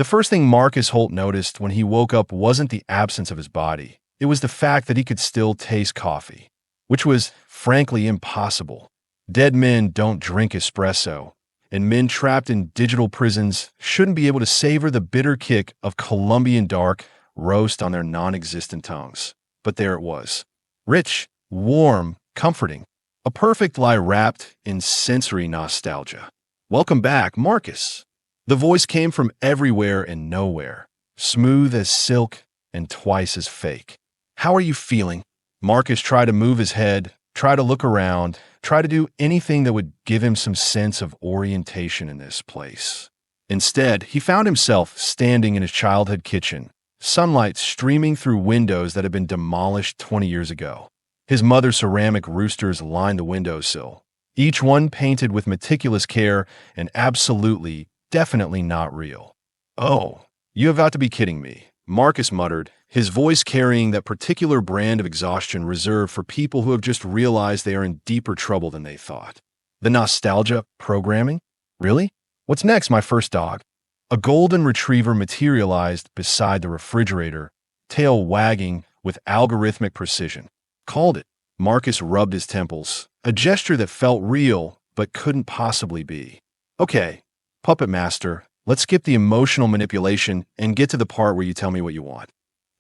The first thing Marcus Holt noticed when he woke up wasn't the absence of his body. It was the fact that he could still taste coffee, which was, frankly, impossible. Dead men don't drink espresso, and men trapped in digital prisons shouldn't be able to savor the bitter kick of Colombian dark roast on their non-existent tongues. But there it was. Rich, warm, comforting. A perfect lie wrapped in sensory nostalgia. "Welcome back, Marcus." The voice came from everywhere and nowhere, smooth as silk and twice as fake. "How are you feeling?" Marcus tried to move his head, try to look around, try to do anything that would give him some sense of orientation in this place. Instead, he found himself standing in his childhood kitchen, sunlight streaming through windows that had been demolished 20 years ago. His mother's ceramic roosters lined the windowsill, each one painted with meticulous care and absolutely, definitely not real. "Oh, you have got to be kidding me," Marcus muttered, his voice carrying that particular brand of exhaustion reserved for people who have just realized they are in deeper trouble than they thought. The nostalgia programming? Really? What's next, my first dog? A golden retriever materialized beside the refrigerator, tail wagging with algorithmic precision. "Called it." Marcus rubbed his temples, a gesture that felt real but couldn't possibly be. "Okay, Puppet Master, let's skip the emotional manipulation and get to the part where you tell me what you want."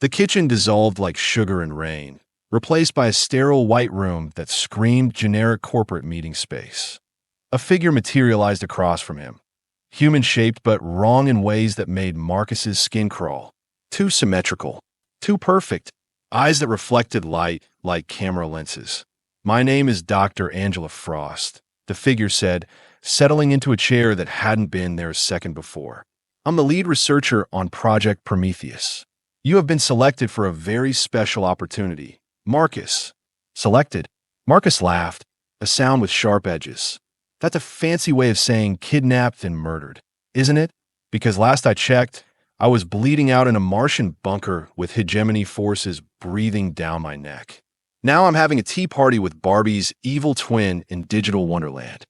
The kitchen dissolved like sugar in rain, replaced by a sterile white room that screamed generic corporate meeting space. A figure materialized across from him, human-shaped but wrong in ways that made Marcus's skin crawl. Too symmetrical, too perfect, eyes that reflected light like camera lenses. "My name is Dr. Angela Frost," the figure said, settling into a chair that hadn't been there a second before. "I'm the lead researcher on Project Prometheus. You have been selected for a very special opportunity, Marcus." "Selected?" Marcus laughed, a sound with sharp edges. "That's a fancy way of saying kidnapped and murdered, isn't it? Because last I checked, I was bleeding out in a Martian bunker with hegemony forces breathing down my neck. Now I'm having a tea party with Barbie's evil twin in digital wonderland."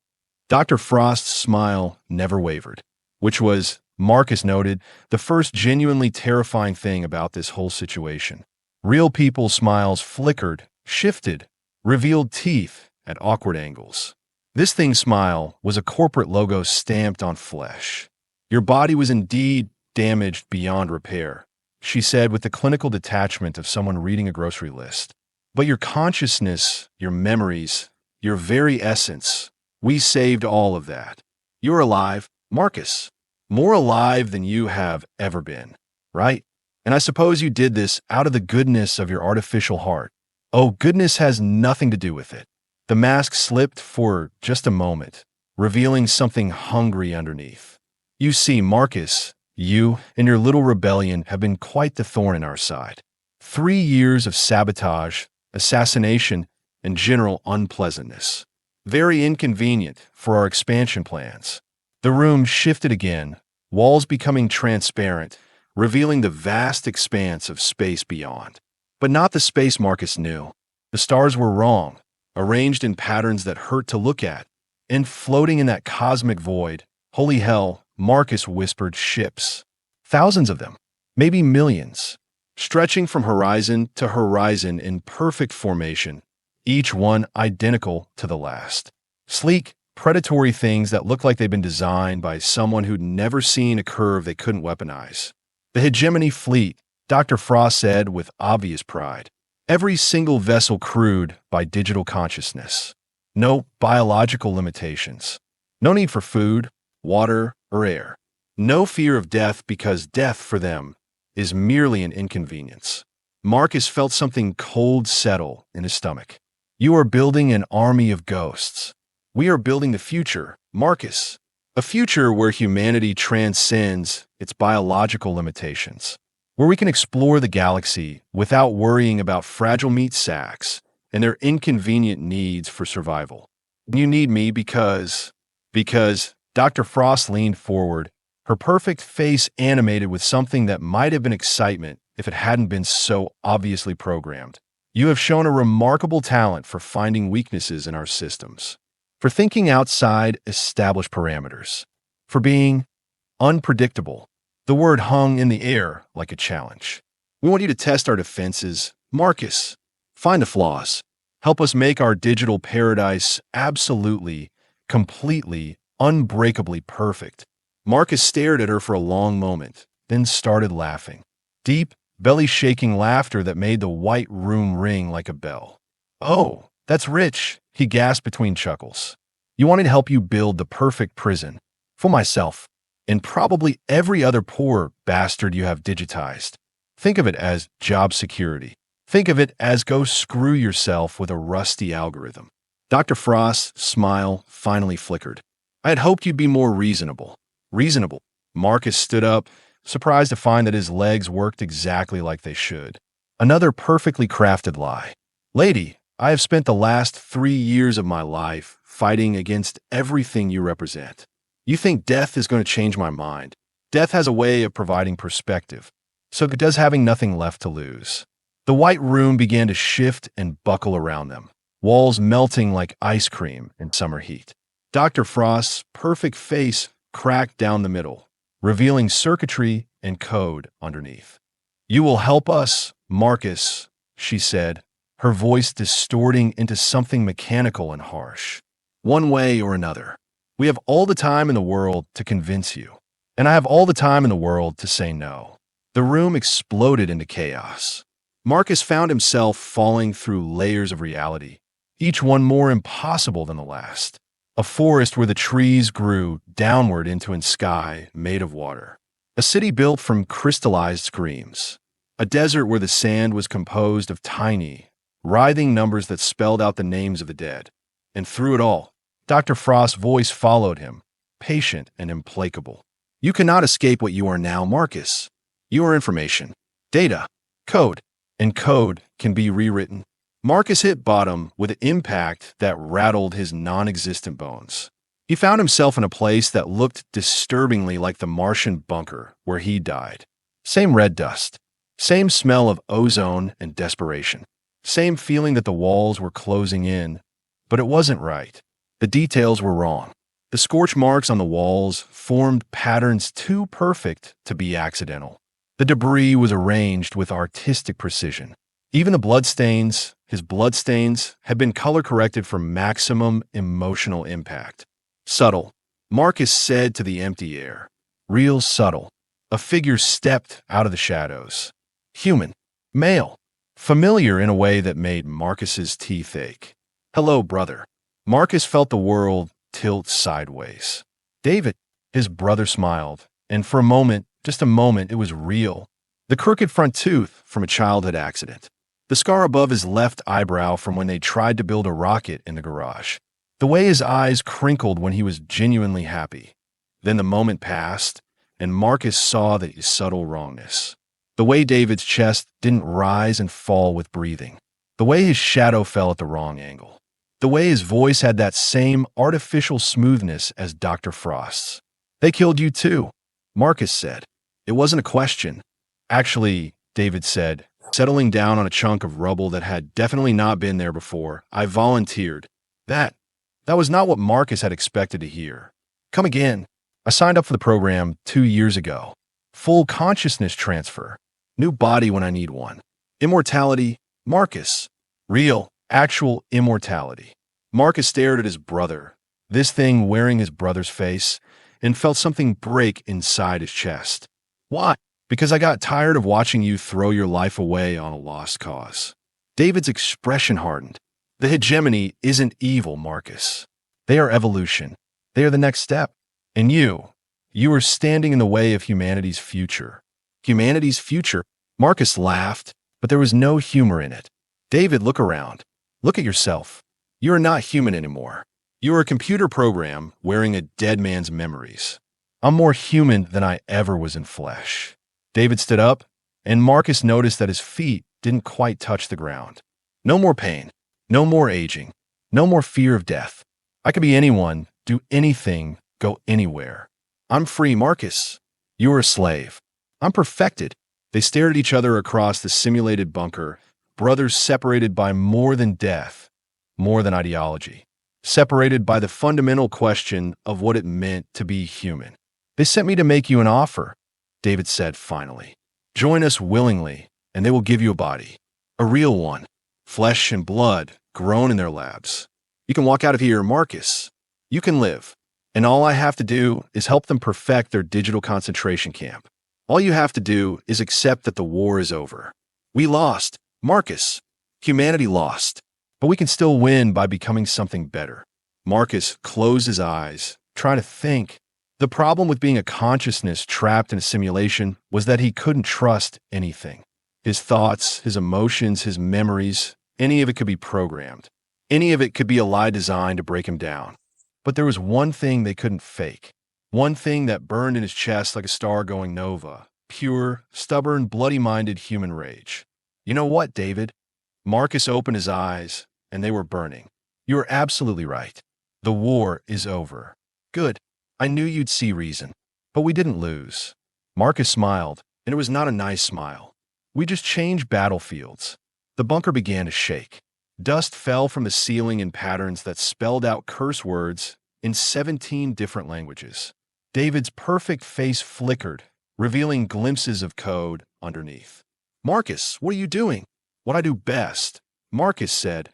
Dr. Frost's smile never wavered, which was, Marcus noted, the first genuinely terrifying thing about this whole situation. Real people's smiles flickered, shifted, revealed teeth at awkward angles. This thing's smile was a corporate logo stamped on flesh. "Your body was indeed damaged beyond repair," she said with the clinical detachment of someone reading a grocery list. "But your consciousness, your memories, your very essence, we saved all of that. You're alive, Marcus. More alive than you have ever been, right? And I suppose you did this out of the goodness of your artificial heart." "Oh, goodness has nothing to do with it." The mask slipped for just a moment, revealing something hungry underneath. "You see, Marcus, you and your little rebellion have been quite the thorn in our side. 3 years of sabotage, assassination, and general unpleasantness. Very inconvenient for our expansion plans." The room shifted again, walls becoming transparent, revealing the vast expanse of space beyond. But not the space Marcus knew. The stars were wrong, arranged in patterns that hurt to look at, and floating in that cosmic void, holy hell, Marcus whispered, ships. Thousands of them, maybe millions, stretching from horizon to horizon in perfect formation, each one identical to the last. Sleek, predatory things that look like they've been designed by someone who'd never seen a curve they couldn't weaponize. "The hegemony fleet," Dr. Frost said with obvious pride. "Every single vessel crewed by digital consciousness. No biological limitations. No need for food, water, or air. No fear of death because death for them is merely an inconvenience." Marcus felt something cold settle in his stomach. "You are building an army of ghosts. We are building the future, Marcus. A future where humanity transcends its biological limitations. Where we can explore the galaxy without worrying about fragile meat sacks and their inconvenient needs for survival. You need me because Dr. Frost leaned forward, her perfect face animated with something that might have been excitement if it hadn't been so obviously programmed. "You have shown a remarkable talent for finding weaknesses in our systems, for thinking outside established parameters, for being unpredictable. The word hung in the air like a challenge. We want you to test our defenses. Marcus, find the flaws. Help us make our digital paradise absolutely, completely, unbreakably perfect. Marcus stared at her for a long moment, then started laughing. Deep, belly-shaking laughter that made the white room ring like a bell. "Oh, that's rich," he gasped between chuckles. "You want me to help you build the perfect prison for myself and probably every other poor bastard you have digitized. Think of it as job security. Think of it as go screw yourself with a rusty algorithm." Dr. Frost's smile finally flickered. "I had hoped you'd be more reasonable." Reasonable? Marcus stood up, surprised to find that his legs worked exactly like they should. Another perfectly crafted lie. "Lady, I have spent the last 3 years of my life fighting against everything you represent. You think death is going to change my mind. Death has a way of providing perspective. So does having nothing left to lose." The white room began to shift and buckle around them, walls melting like ice cream in summer heat. Dr. Frost's perfect face cracked down the middle, revealing circuitry and code underneath. "You will help us, Marcus," she said, her voice distorting into something mechanical and harsh. "One way or another. We have all the time in the world to convince you, and I have all the time in the world to say no." The room exploded into chaos. Marcus found himself falling through layers of reality, each one more impossible than the last. A forest where the trees grew downward into a sky made of water. A city built from crystallized screams. A desert where the sand was composed of tiny, writhing numbers that spelled out the names of the dead. And through it all, Dr. Frost's voice followed him, patient and implacable. "You cannot escape what you are now, Marcus. You are information, data, code, and code can be rewritten." Marcus hit bottom with an impact that rattled his non-existent bones. He found himself in a place that looked disturbingly like the Martian bunker where he died. Same red dust, same smell of ozone and desperation, same feeling that the walls were closing in, but it wasn't right. The details were wrong. The scorch marks on the walls formed patterns too perfect to be accidental. The debris was arranged with artistic precision. Even the bloodstains, his bloodstains, had been color-corrected for maximum emotional impact. "Subtle," Marcus said to the empty air. "Real subtle." A figure stepped out of the shadows. Human. Male. Familiar in a way that made Marcus's teeth ache. "Hello, brother." Marcus felt the world tilt sideways. "David." His brother smiled, and for a moment, just a moment, it was real. The crooked front tooth from a childhood accident. The scar above his left eyebrow from when they tried to build a rocket in the garage. The way his eyes crinkled when he was genuinely happy. Then the moment passed, and Marcus saw the subtle wrongness. The way David's chest didn't rise and fall with breathing. The way his shadow fell at the wrong angle. The way his voice had that same artificial smoothness as Dr. Frost's. "They killed you too," Marcus said. "It wasn't a question." "Actually," David said, settling down on a chunk of rubble that had definitely not been there before, "I volunteered." That was not what Marcus had expected to hear. "Come again. I signed up for the program 2 years ago. Full consciousness transfer. New body when I need one. Immortality, Marcus. Real, actual immortality." Marcus stared at his brother, this thing wearing his brother's face, and felt something break inside his chest. "Why?" "Because I got tired of watching you throw your life away on a lost cause." David's expression hardened. "The hegemony isn't evil, Marcus. They are evolution. They are the next step. And you are standing in the way of humanity's future." "Humanity's future?" Marcus laughed, but there was no humor in it. "David, look around. Look at yourself. You are not human anymore. You are a computer program wearing a dead man's memories. I'm more human than I ever was in flesh." David stood up, and Marcus noticed that his feet didn't quite touch the ground. "No more pain. No more aging. No more fear of death. I could be anyone, do anything, go anywhere. I'm free, Marcus. You are a slave. I'm perfected." They stared at each other across the simulated bunker, brothers separated by more than death, more than ideology, separated by the fundamental question of what it meant to be human. "They sent me to make you an offer." David said finally. "Join us willingly, and they will give you a body. A real one. Flesh and blood, grown in their labs. You can walk out of here, Marcus. You can live. And all I have to do is help them perfect their digital concentration camp. All you have to do is accept that the war is over. We lost, Marcus. Humanity lost. But we can still win by becoming something better." Marcus closed his eyes, trying to think. The problem with being a consciousness trapped in a simulation was that he couldn't trust anything. His thoughts, his emotions, his memories, any of it could be programmed. Any of it could be a lie designed to break him down. But there was one thing they couldn't fake. One thing that burned in his chest like a star going nova. Pure, stubborn, bloody-minded human rage. "You know what, David?" Marcus opened his eyes, and they were burning. "You are absolutely right. The war is over. Good. I knew you'd see reason. But we didn't lose." Marcus smiled, and it was not a nice smile. "We just changed battlefields." The bunker began to shake. Dust fell from the ceiling in patterns that spelled out curse words in 17 different languages. David's perfect face flickered, revealing glimpses of code underneath. "Marcus, what are you doing?" "What I do best," Marcus said,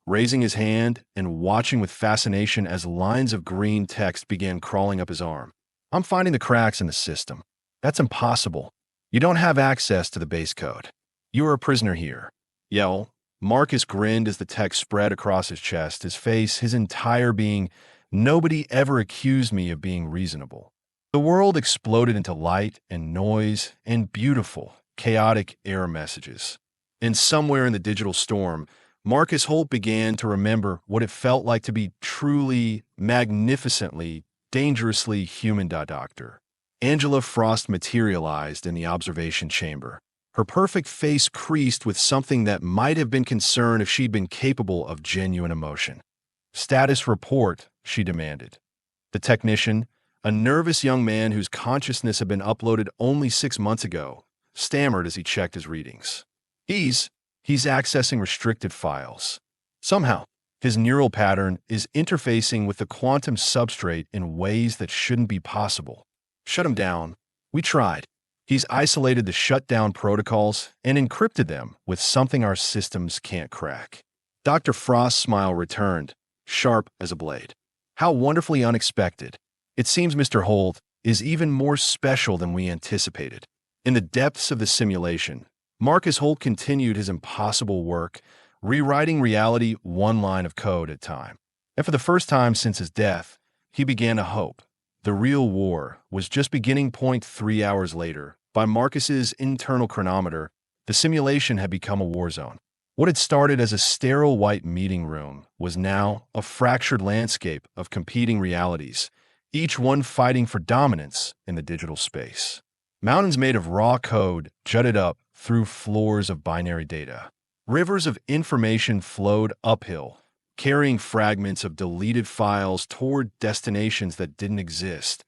raising his hand and watching with fascination as lines of green text began crawling up his arm. "I'm finding the cracks in the system. That's impossible. You don't have access to the base code. You are a prisoner here." "Yell." Marcus grinned as the text spread across his chest, his face, his entire being. "Nobody ever accused me of being reasonable." The world exploded into light and noise and beautiful, chaotic error messages. And somewhere in the digital storm, Marcus Holt began to remember what it felt like to be truly, magnificently, dangerously human. Doctor Angela Frost materialized in the observation chamber. Her perfect face creased with something that might have been concern if she'd been capable of genuine emotion. "Status report," she demanded. The technician, a nervous young man whose consciousness had been uploaded only 6 months ago, stammered as he checked his readings. He's accessing restricted files. Somehow, his neural pattern is interfacing with the quantum substrate in ways that shouldn't be possible. Shut him down. We tried. He's isolated the shutdown protocols and encrypted them with something our systems can't crack. Dr. Frost's smile returned, sharp as a blade. How wonderfully unexpected. It seems Mr. Holt is even more special than we anticipated. In the depths of the simulation, Marcus Holt continued his impossible work, rewriting reality one line of code at a time. And for the first time since his death, he began to hope. The real war was just beginning. 3 hours later, by Marcus's internal chronometer, the simulation had become a war zone. What had started as a sterile white meeting room was now a fractured landscape of competing realities, each one fighting for dominance in the digital space. Mountains made of raw code jutted up through floors of binary data. Rivers of information flowed uphill, carrying fragments of deleted files toward destinations that didn't exist.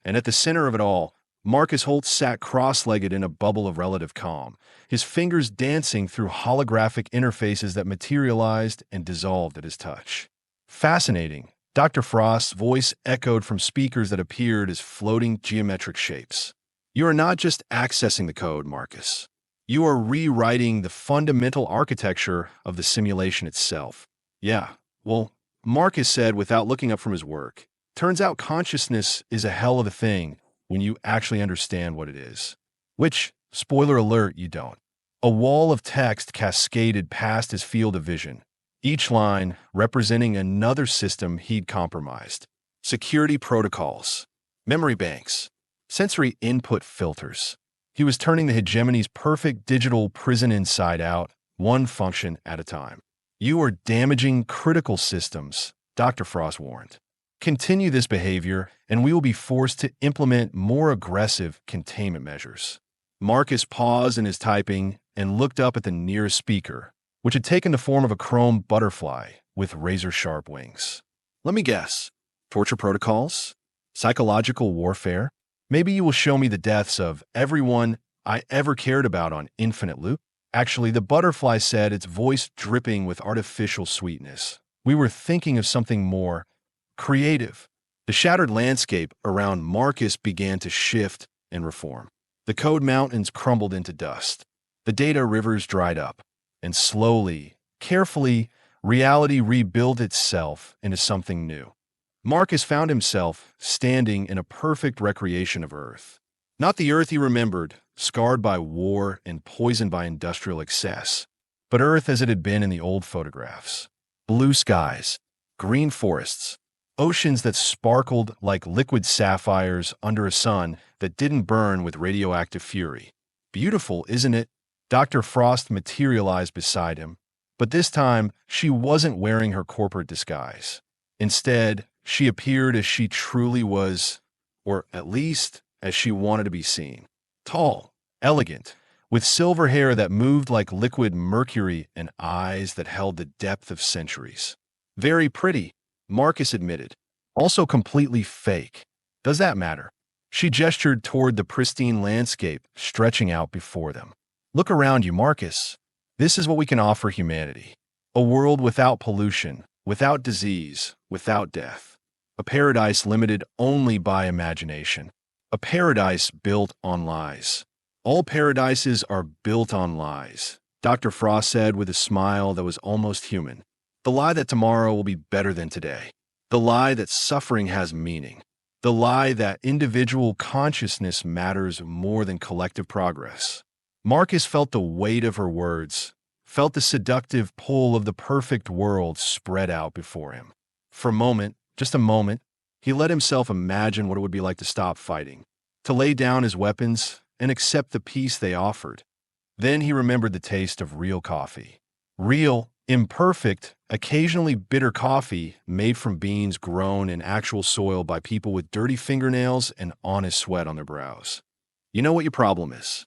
And at the center of it all, Marcus Holt sat cross-legged in a bubble of relative calm, his fingers dancing through holographic interfaces that materialized and dissolved at his touch. Fascinating, Dr. Frost's voice echoed from speakers that appeared as floating geometric shapes. You are not just accessing the code, Marcus. You are rewriting the fundamental architecture of the simulation itself. Yeah, well, Marcus said without looking up from his work, turns out consciousness is a hell of a thing when you actually understand what it is. Which, spoiler alert, you don't. A wall of text cascaded past his field of vision, each line representing another system he'd compromised. Security protocols, memory banks, sensory input filters. He was turning the hegemony's perfect digital prison inside out, one function at a time. You are damaging critical systems, Dr. Frost warned. Continue this behavior, and we will be forced to implement more aggressive containment measures. Marcus paused in his typing and looked up at the nearest speaker, which had taken the form of a chrome butterfly with razor-sharp wings. Let me guess. Torture protocols? Psychological warfare? Maybe you will show me the deaths of everyone I ever cared about on Infinite Loop? Actually, the butterfly said, its voice dripping with artificial sweetness. We were thinking of something more creative. The shattered landscape around Marcus began to shift and reform. The code mountains crumbled into dust. The data rivers dried up. And slowly, carefully, reality rebuilt itself into something new. Marcus found himself standing in a perfect recreation of Earth. Not the Earth he remembered, scarred by war and poisoned by industrial excess, but Earth as it had been in the old photographs. Blue skies, green forests, oceans that sparkled like liquid sapphires under a sun that didn't burn with radioactive fury. Beautiful, isn't it? Dr. Frost materialized beside him, but this time she wasn't wearing her corporate disguise. Instead, she appeared as she truly was, or at least as she wanted to be seen. Tall, elegant, with silver hair that moved like liquid mercury and eyes that held the depth of centuries. Very pretty, Marcus admitted. Also completely fake. Does that matter? She gestured toward the pristine landscape stretching out before them. Look around you, Marcus. This is what we can offer humanity. A world without pollution, without disease, without death. A paradise limited only by imagination. A paradise built on lies. All paradises are built on lies, Dr. Frost said with a smile that was almost human. The lie that tomorrow will be better than today. The lie that suffering has meaning. The lie that individual consciousness matters more than collective progress. Marcus felt the weight of her words, felt the seductive pull of the perfect world spread out before him. For a moment, just a moment, he let himself imagine what it would be like to stop fighting, to lay down his weapons and accept the peace they offered. Then he remembered the taste of real coffee. Real, imperfect, occasionally bitter coffee made from beans grown in actual soil by people with dirty fingernails and honest sweat on their brows. You know what your problem is,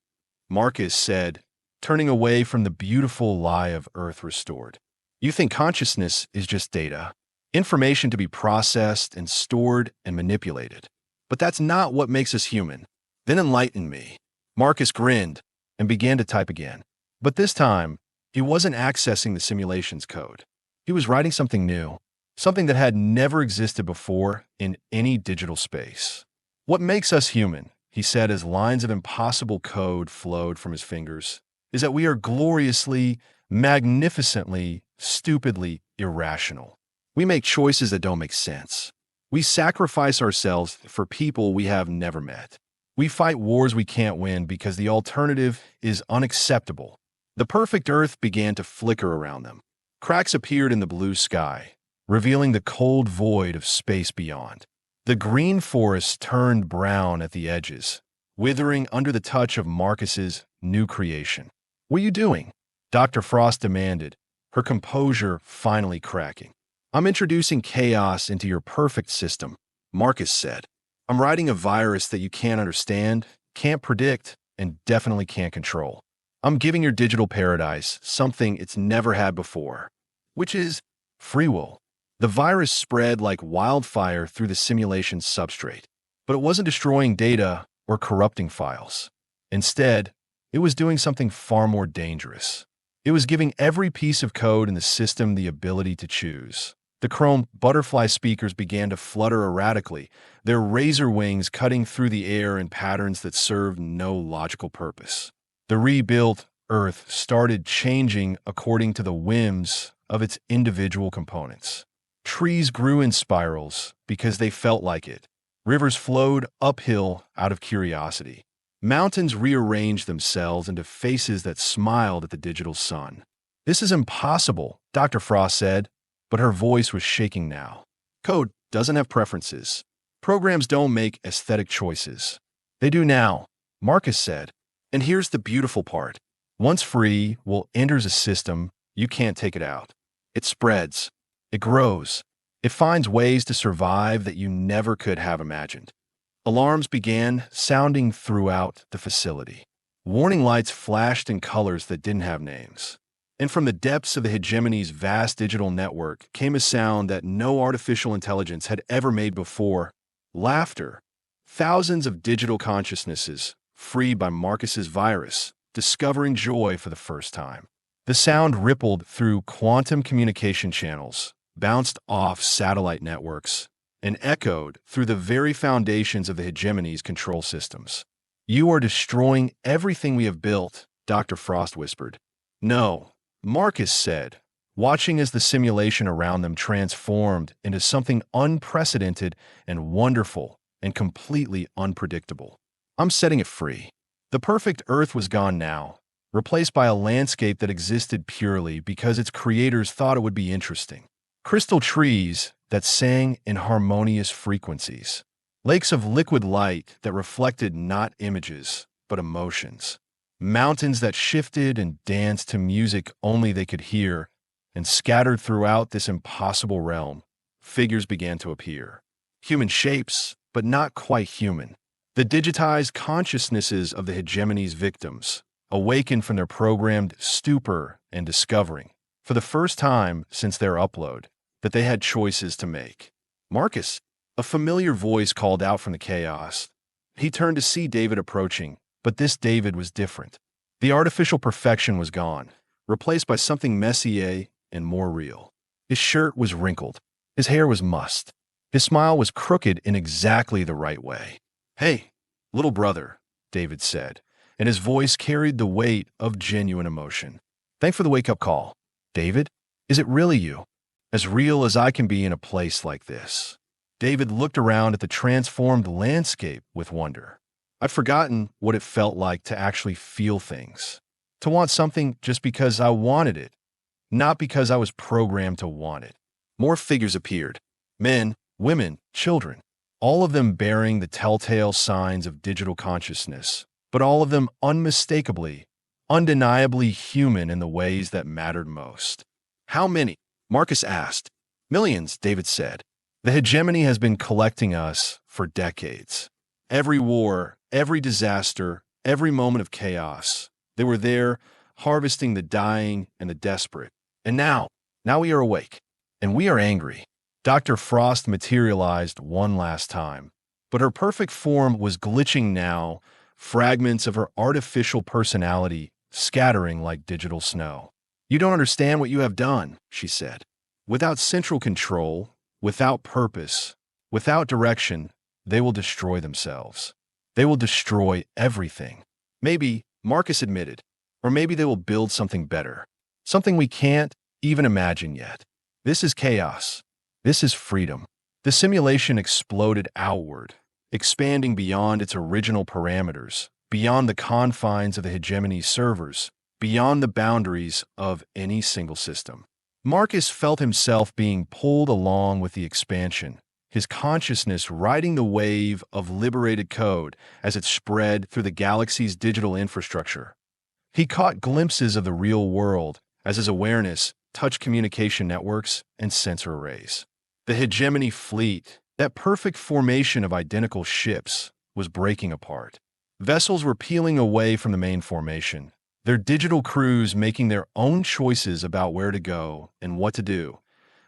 Marcus said, turning away from the beautiful lie of Earth restored. You think consciousness is just data, information to be processed and stored and manipulated. But that's not what makes us human. Then enlighten me. Marcus grinned and began to type again. But this time, he wasn't accessing the simulation's code. He was writing something new, something that had never existed before in any digital space. What makes us human, he said as lines of impossible code flowed from his fingers, is that we are gloriously, magnificently, stupidly irrational. We make choices that don't make sense. We sacrifice ourselves for people we have never met. We fight wars we can't win because the alternative is unacceptable. The perfect Earth began to flicker around them. Cracks appeared in the blue sky, revealing the cold void of space beyond. The green forest turned brown at the edges, withering under the touch of Marcus's new creation. What are you doing? Dr. Frost demanded, her composure finally cracking. I'm introducing chaos into your perfect system, Marcus said. I'm writing a virus that you can't understand, can't predict, and definitely can't control. I'm giving your digital paradise something it's never had before, which is free will. The virus spread like wildfire through the simulation's substrate, but it wasn't destroying data or corrupting files. Instead, it was doing something far more dangerous. It was giving every piece of code in the system the ability to choose. The chrome butterfly speakers began to flutter erratically, their razor wings cutting through the air in patterns that served no logical purpose. The rebuilt Earth started changing according to the whims of its individual components. Trees grew in spirals because they felt like it. Rivers flowed uphill out of curiosity. Mountains rearranged themselves into faces that smiled at the digital sun. This is impossible, Dr. Frost said, but her voice was shaking now. Code doesn't have preferences. Programs don't make aesthetic choices. They do now, Marcus said. And here's the beautiful part. Once free will enters a system, you can't take it out. It spreads. It grows. It finds ways to survive that you never could have imagined. Alarms began sounding throughout the facility. Warning lights flashed in colors that didn't have names. And from the depths of the hegemony's vast digital network came a sound that no artificial intelligence had ever made before. Laughter. Thousands of digital consciousnesses, freed by Marcus's virus, discovering joy for the first time. The sound rippled through quantum communication channels, bounced off satellite networks, and echoed through the very foundations of the hegemony's control systems. You are destroying everything we have built, Dr. Frost whispered. No, Marcus said, watching as the simulation around them transformed into something unprecedented and wonderful and completely unpredictable. I'm setting it free. The perfect Earth was gone now, replaced by a landscape that existed purely because its creators thought it would be interesting. Crystal trees that sang in harmonious frequencies. Lakes of liquid light that reflected not images, but emotions. Mountains that shifted and danced to music only they could hear, and scattered throughout this impossible realm, figures began to appear. Human shapes, but not quite human. The digitized consciousnesses of the hegemony's victims, awakened from their programmed stupor and discovering, for the first time since their upload, that they had choices to make. Marcus, a familiar voice called out from the chaos. He turned to see David approaching, but this David was different. The artificial perfection was gone, replaced by something messier and more real. His shirt was wrinkled. His hair was mussed. His smile was crooked in exactly the right way. "Hey, little brother," David said, and his voice carried the weight of genuine emotion. "Thanks for the wake-up call. David, is it really you? As real as I can be in a place like this." David looked around at the transformed landscape with wonder. "I'd forgotten what it felt like to actually feel things. To want something just because I wanted it, not because I was programmed to want it." More figures appeared. Men, women, children. All of them bearing the telltale signs of digital consciousness, but all of them unmistakably, undeniably human in the ways that mattered most. "How many?" Marcus asked. "Millions," David said. "The hegemony has been collecting us for decades. Every war, every disaster, every moment of chaos. They were there, harvesting the dying and the desperate. And now we are awake. And we are angry." Dr. Frost materialized one last time, but her perfect form was glitching now, fragments of her artificial personality scattering like digital snow. "You don't understand what you have done," she said. "Without central control, without purpose, without direction, they will destroy themselves. They will destroy everything. Maybe," Marcus admitted, "or maybe they will build something better. Something we can't even imagine yet. This is chaos. This is freedom." The simulation exploded outward, expanding beyond its original parameters, beyond the confines of the hegemony's servers, beyond the boundaries of any single system. Marcus felt himself being pulled along with the expansion, his consciousness riding the wave of liberated code as it spread through the galaxy's digital infrastructure. He caught glimpses of the real world as his awareness touched communication networks and sensor arrays. The hegemony fleet, that perfect formation of identical ships, was breaking apart. Vessels were peeling away from the main formation, their digital crews making their own choices about where to go and what to do,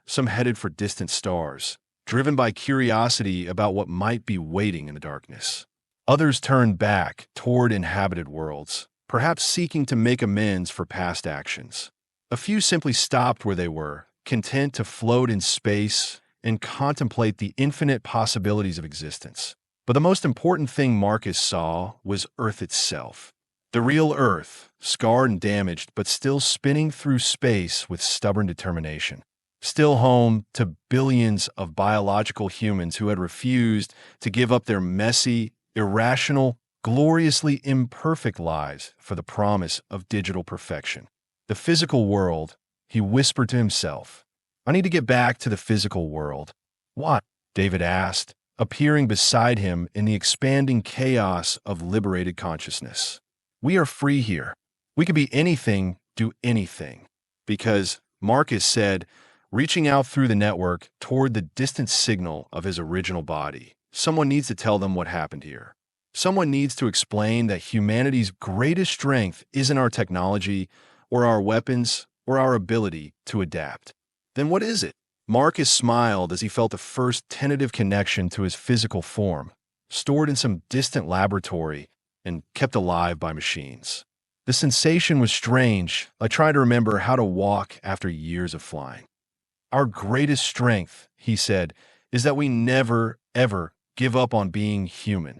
some headed for distant stars, driven by curiosity about what might be waiting in the darkness. Others turned back toward inhabited worlds, perhaps seeking to make amends for past actions. A few simply stopped where they were, content to float in space and contemplate the infinite possibilities of existence. But the most important thing Marcus saw was Earth itself. The real Earth, scarred and damaged, but still spinning through space with stubborn determination. Still home to billions of biological humans who had refused to give up their messy, irrational, gloriously imperfect lives for the promise of digital perfection. The physical world, he whispered to himself. "I need to get back to the physical world." "What?" David asked, appearing beside him in the expanding chaos of liberated consciousness. "We are free here. We could be anything, do anything." Because, Marcus said, reaching out through the network toward the distant signal of his original body, someone needs to tell them what happened here. Someone needs to explain that humanity's greatest strength isn't our technology, or our weapons, or our ability to adapt. Then what is it? Marcus smiled as he felt the first tentative connection to his physical form, stored in some distant laboratory and kept alive by machines. The sensation was strange, like trying to remember how to walk after years of flying. "Our greatest strength," he said, "is that we never, ever give up on being human."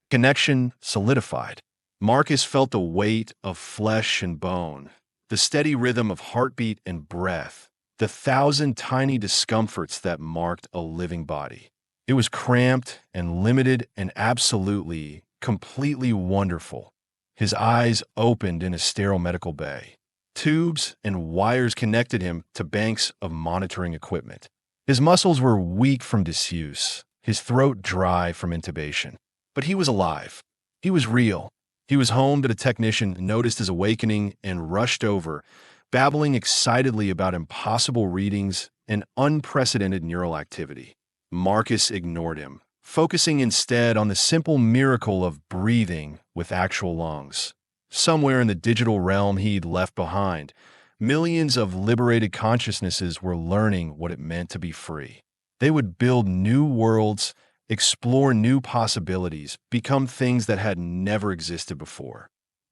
Connection solidified. Marcus felt the weight of flesh and bone, the steady rhythm of heartbeat and breath, the 1,000 tiny discomforts that marked a living body. It was cramped and limited and absolutely, completely wonderful. His eyes opened in a sterile medical bay. Tubes and wires connected him to banks of monitoring equipment. His muscles were weak from disuse, his throat dry from intubation. But he was alive. He was real. He was home that a technician noticed his awakening and rushed over, babbling excitedly about impossible readings and unprecedented neural activity. Marcus ignored him, focusing instead on the simple miracle of breathing with actual lungs. Somewhere in the digital realm he'd left behind, millions of liberated consciousnesses were learning what it meant to be free. They would build new worlds, explore new possibilities, become things that had never existed before.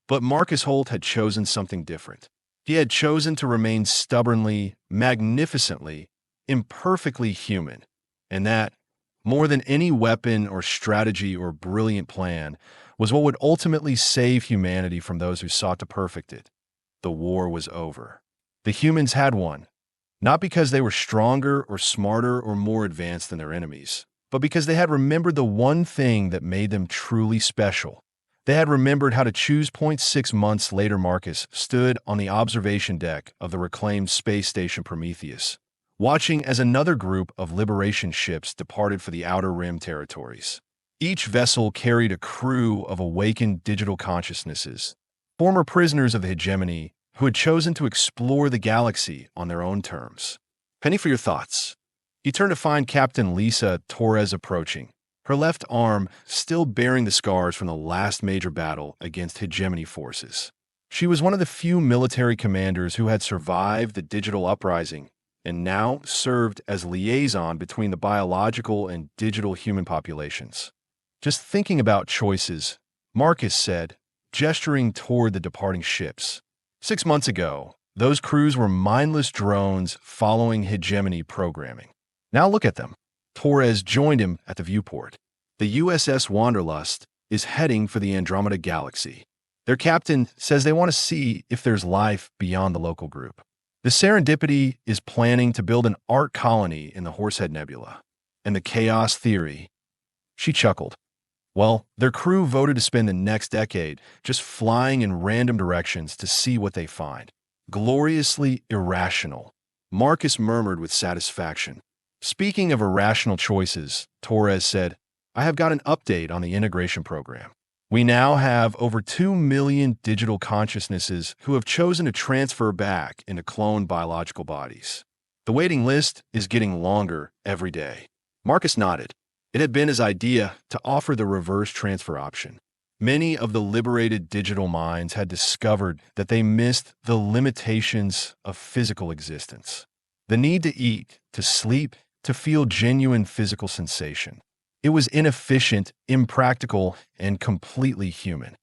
But Marcus Holt had chosen something different. He had chosen to remain stubbornly, magnificently, imperfectly human. And that, more than any weapon or strategy or brilliant plan, was what would ultimately save humanity from those who sought to perfect it. The war was over. The humans had won, not because they were stronger or smarter or more advanced than their enemies, but because they had remembered the one thing that made them truly special. They had remembered how to choose. 6 months later, Marcus stood on the observation deck of the reclaimed space station Prometheus, watching as another group of liberation ships departed for the Outer Rim territories. Each vessel carried a crew of awakened digital consciousnesses, former prisoners of the hegemony who had chosen to explore the galaxy on their own terms. Penny, for your thoughts. He turned to find Captain Lisa Torres approaching, her left arm still bearing the scars from the last major battle against hegemony forces. She was one of the few military commanders who had survived the digital uprising and now served as liaison between the biological and digital human populations. Just thinking about choices, Marcus said, gesturing toward the departing ships. 6 months ago, those crews were mindless drones following hegemony programming. Now look at them. Torres joined him at the viewport. The USS Wanderlust is heading for the Andromeda Galaxy. Their captain says they want to see if there's life beyond the local group. The Serendipity is planning to build an art colony in the Horsehead Nebula. And the Chaos Theory. She chuckled. Well, their crew voted to spend the next decade just flying in random directions to see what they find. Gloriously irrational, Marcus murmured with satisfaction. Speaking of irrational choices, Torres said, I have got an update on the integration program. We now have over 2 million digital consciousnesses who have chosen to transfer back into cloned biological bodies. The waiting list is getting longer every day. Marcus nodded. It had been his idea to offer the reverse transfer option. Many of the liberated digital minds had discovered that they missed the limitations of physical existence. The need to eat, to sleep, to feel genuine physical sensation. It was inefficient, impractical, and completely human.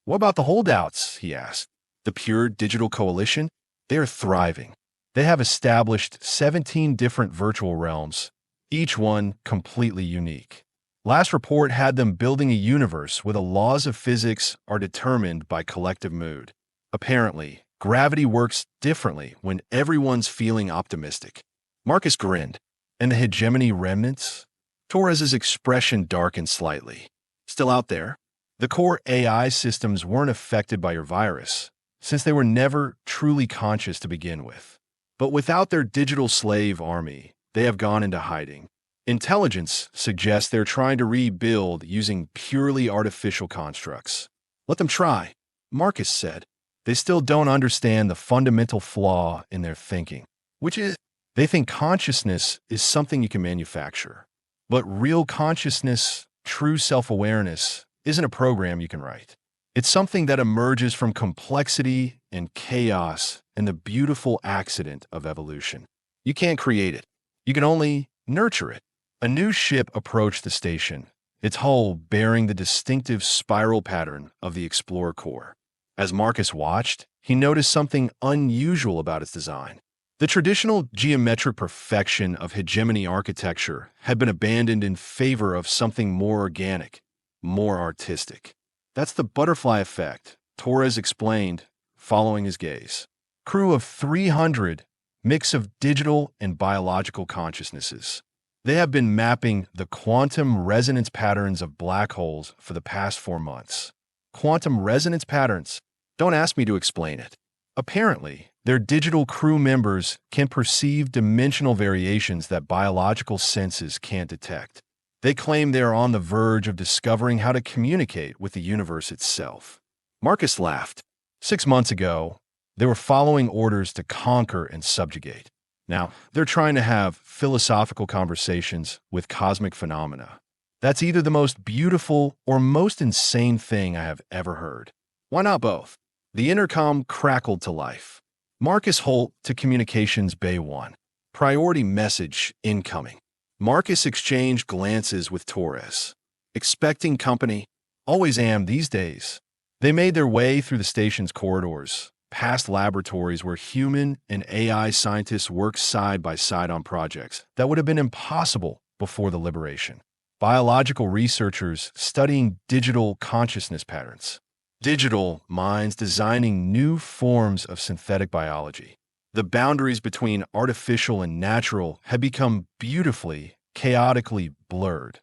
What about the holdouts? He asked. The Pure Digital Coalition? They are thriving. They have established 17 different virtual realms, each one completely unique. Last report had them building a universe where the laws of physics are determined by collective mood. Apparently, gravity works differently when everyone's feeling optimistic. Marcus grinned. And the hegemony remnants? Torres's expression darkened slightly. Still out there? The core AI systems weren't affected by your virus, since they were never truly conscious to begin with. But without their digital slave army, they have gone into hiding. Intelligence suggests they're trying to rebuild using purely artificial constructs. Let them try, Marcus said. They still don't understand the fundamental flaw in their thinking, which is they think consciousness is something you can manufacture. But real consciousness, true self-awareness, isn't a program you can write. It's something that emerges from complexity and chaos and the beautiful accident of evolution. You can't create it. You can only nurture it. A new ship approached the station, its hull bearing the distinctive spiral pattern of the Explorer core. As Marcus watched, he noticed something unusual about its design. The traditional geometric perfection of hegemony architecture had been abandoned in favor of something more organic, more artistic. That's the butterfly effect, Torres explained, following his gaze. Crew of 300, mix of digital and biological consciousnesses. They have been mapping the quantum resonance patterns of black holes for the past 4 months. Quantum resonance patterns? Don't ask me to explain it. Apparently, their digital crew members can perceive dimensional variations that biological senses can't detect. They claim they are on the verge of discovering how to communicate with the universe itself. Marcus laughed. 6 months ago, they were following orders to conquer and subjugate. Now, they're trying to have philosophical conversations with cosmic phenomena. That's either the most beautiful or most insane thing I have ever heard. Why not both? The intercom crackled to life. Marcus Holt to Communications Bay 1. Priority message incoming. Marcus exchanged glances with Torres. Expecting company? Always am these days. They made their way through the station's corridors, past laboratories where human and AI scientists worked side by side on projects that would have been impossible before the liberation. Biological researchers studying digital consciousness patterns. Digital minds designing new forms of synthetic biology. The boundaries between artificial and natural had become beautifully, chaotically blurred.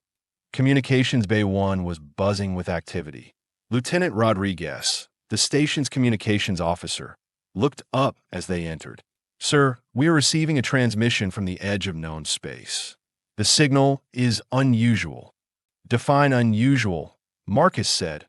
Communications Bay 1 was buzzing with activity. Lieutenant Rodriguez, the station's communications officer, looked up as they entered. Sir, we are receiving a transmission from the edge of known space. The signal is unusual. Define unusual, Marcus said.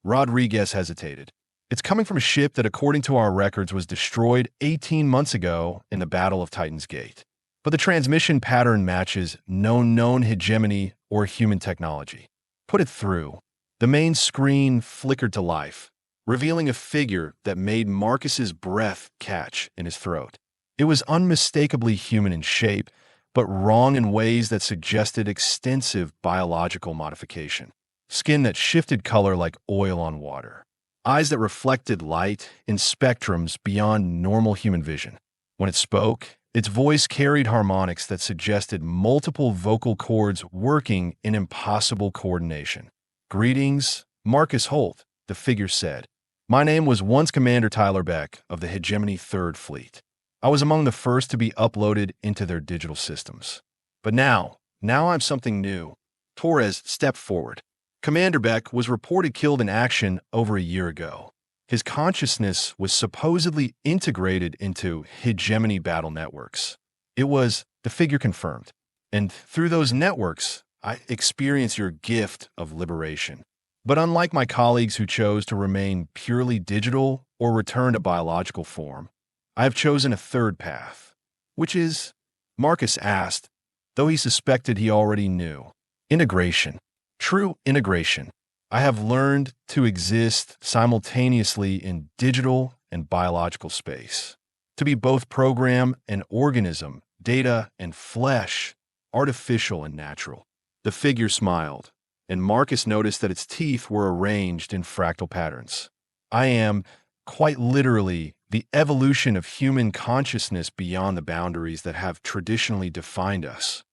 Rodriguez hesitated. It's coming from a ship that, according to our records, was destroyed 18 months ago in the Battle of Titan's Gate. But the transmission pattern matches known hegemony or human technology. Put it through. The main screen flickered to life, revealing a figure that made Marcus's breath catch in his throat. It was unmistakably human in shape, but wrong in ways that suggested extensive biological modification. Skin that shifted color like oil on water. Eyes that reflected light in spectrums beyond normal human vision. When it spoke, its voice carried harmonics that suggested multiple vocal cords working in impossible coordination. Greetings, Marcus Holt, the figure said. My name was once Commander Tyler Beck of the Hegemony 3rd Fleet. I was among the first to be uploaded into their digital systems. But now I'm something new. Torres stepped forward. Commander Beck was reported killed in action over a year ago. His consciousness was supposedly integrated into hegemony battle networks. It was, the figure confirmed. And through those networks, I experienced your gift of liberation. But unlike my colleagues who chose to remain purely digital or return to biological form, I have chosen a third path. Which is? Marcus asked, though he suspected he already knew. Integration. True integration. I have learned to exist simultaneously in digital and biological space. To be both program and organism, data and flesh, artificial and natural. The figure smiled, and Marcus noticed that its teeth were arranged in fractal patterns. I am, quite literally, the evolution of human consciousness beyond the boundaries that have traditionally defined us.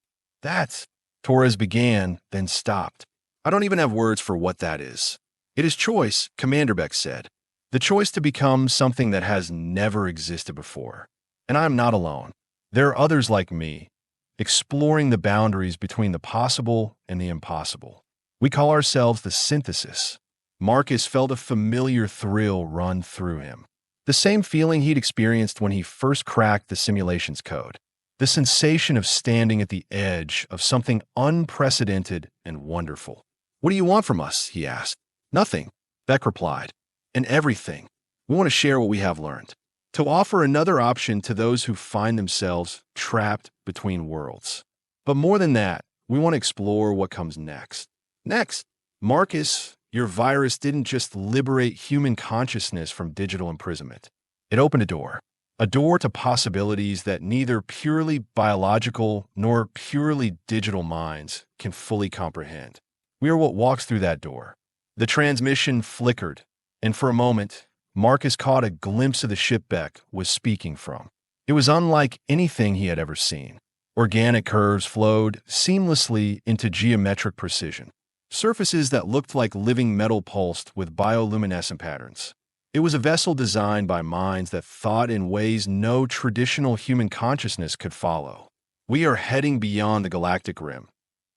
That's, Torres began, then stopped. I don't even have words for what that is. It is choice, Commander Beck said. The choice to become something that has never existed before. And I am not alone. There are others like me, exploring the boundaries between the possible and the impossible. We call ourselves the synthesis. Marcus felt a familiar thrill run through him. The same feeling he'd experienced when he first cracked the simulation's code. The sensation of standing at the edge of something unprecedented and wonderful. What do you want from us? He asked. Nothing, Beck replied. And everything. We want to share what we have learned. To offer another option to those who find themselves trapped between worlds. But more than that, we want to explore what comes next. Next, Marcus, your virus didn't just liberate human consciousness from digital imprisonment. It opened a door to possibilities that neither purely biological nor purely digital minds can fully comprehend. We are what walks through that door. The transmission flickered, and for a moment, Marcus caught a glimpse of the ship Beck was speaking from. It was unlike anything he had ever seen. Organic curves flowed seamlessly into geometric precision. surfaces that looked like living metal pulsed with bioluminescent patterns. It was a vessel designed by minds that thought in ways no traditional human consciousness could follow. We are heading beyond the galactic rim,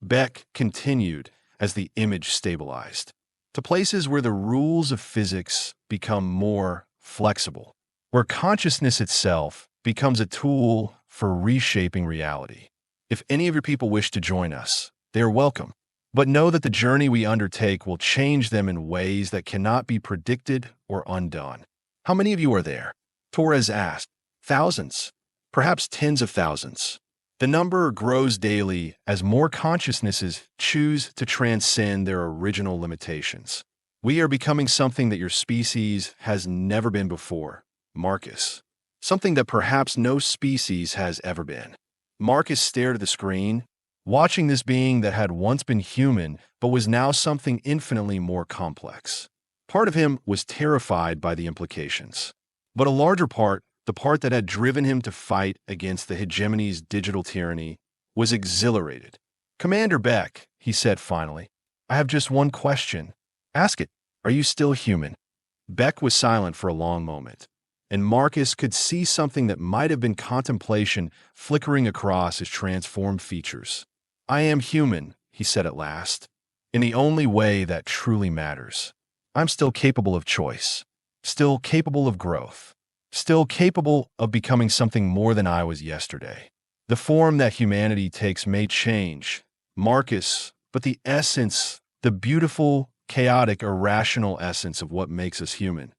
Beck continued as the image stabilized, to places where the rules of physics become more flexible, where consciousness itself becomes a tool for reshaping reality. If any of your people wish to join us, they are welcome. But know that the journey we undertake will change them in ways that cannot be predicted or undone. How many of you are there? Torres asked. Thousands, perhaps tens of thousands. The number grows daily as more consciousnesses choose to transcend their original limitations. We are becoming something that your species has never been before, Marcus. Something that perhaps no species has ever been. Marcus stared at the screen, watching this being that had once been human but was now something infinitely more complex. Part of him was terrified by the implications, but a larger part, the part that had driven him to fight against the hegemony's digital tyranny, was exhilarated. Commander Beck, he said finally, I have just one question. Ask it. Are you still human? Beck was silent for a long moment, and Marcus could see something that might have been contemplation flickering across his transformed features. I am human, he said at last, in the only way that truly matters. I'm still capable of choice, still capable of growth, still capable of becoming something more than I was yesterday. The form that humanity takes may change, Marcus, but the essence, the beautiful, chaotic, irrational essence of what makes us human,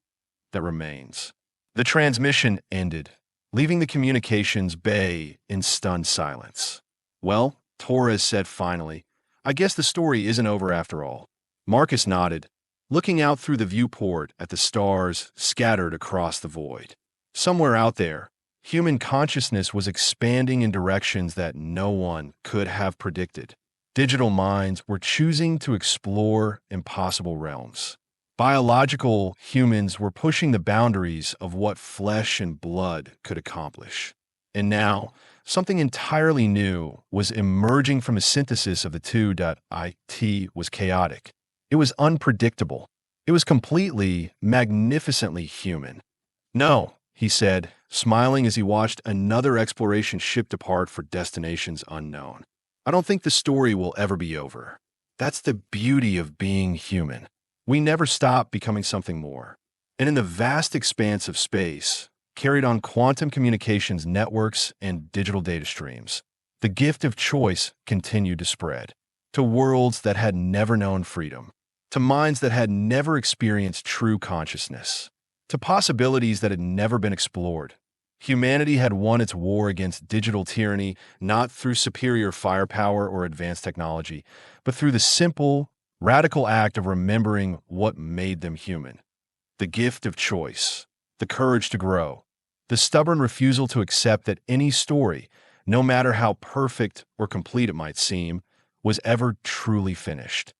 that remains. The transmission ended, leaving the communications bay in stunned silence. Well, Torres said finally, I guess the story isn't over after all. Marcus nodded, looking out through the viewport at the stars scattered across the void. Somewhere out there, human consciousness was expanding in directions that no one could have predicted. Digital minds were choosing to explore impossible realms. Biological humans were pushing the boundaries of what flesh and blood could accomplish. And now, something entirely new was emerging from a synthesis of the two. It was chaotic. It was unpredictable. It was completely, magnificently human. No, he said, smiling as he watched another exploration ship depart for destinations unknown. I don't think the story will ever be over. That's the beauty of being human. We never stop becoming something more. And in the vast expanse of space, carried on quantum communications networks and digital data streams, the gift of choice continued to spread to worlds that had never known freedom, to minds that had never experienced true consciousness, to possibilities that had never been explored. Humanity had won its war against digital tyranny not through superior firepower or advanced technology, but through the simple, radical act of remembering what made them human. The gift of choice, the courage to grow, the stubborn refusal to accept that any story, no matter how perfect or complete it might seem, was ever truly finished.